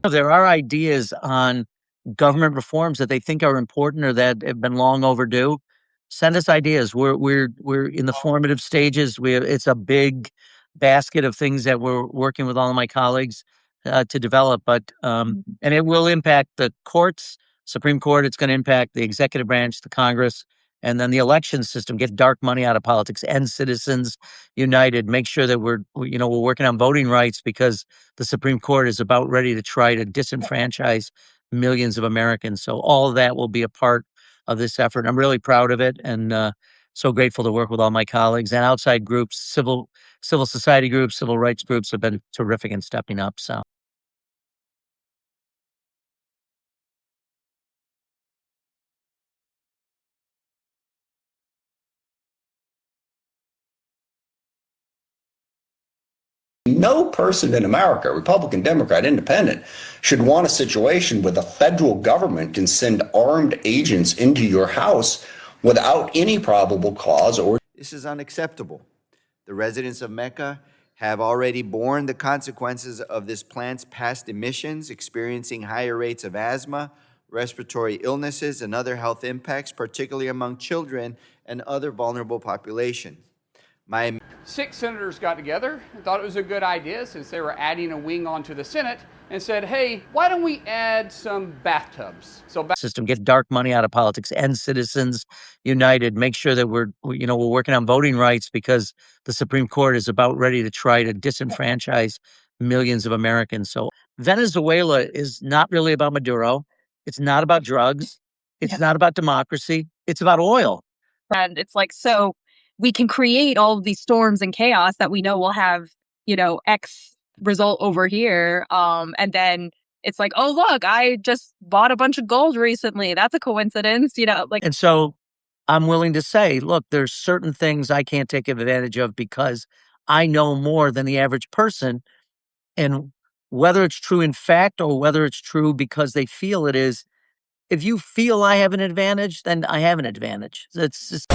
there are ideas on government reforms that they think are important or that have been long overdue, send us ideas. We're in the formative stages. It's a big basket of things that we're working with all of my colleagues to develop, but and it will impact the courts, Supreme Court. It's going to impact the executive branch, the Congress, and then the election system. Get dark money out of politics. End Citizens United. Make sure that we're working on voting rights because the Supreme Court is about ready to try to disenfranchise millions of Americans. So all of that will be a part of this effort. I'm really proud of it and so grateful to work with all my colleagues and outside groups, civil society groups, civil rights groups have been terrific in stepping up. So. No person in America, Republican, Democrat, Independent, should want a situation where the federal government can send armed agents into your house without any probable cause or. This is unacceptable. The residents of Mecca have already borne the consequences of this plant's past emissions, experiencing higher rates of asthma, respiratory illnesses, and other health impacts, particularly among children and other vulnerable populations. Six senators got together and thought it was a good idea, since they were adding a wing onto the Senate, and said, hey, why don't we add some bathtubs? System, get dark money out of politics. End Citizens United. Make sure that we're working on voting rights because the Supreme Court is about ready to try to disenfranchise millions of Americans. So Venezuela is not really about Maduro. It's not about drugs. It's not about democracy. It's about oil. And it's like, so we can create all of these storms and chaos that we know will have, X result over here. And then it's like, oh, look, I just bought a bunch of gold recently. That's a coincidence, And so I'm willing to say, look, there's certain things I can't take advantage of because I know more than the average person. And whether it's true in fact or whether it's true because they feel it is, if you feel I have an advantage, then I have an advantage. It's just.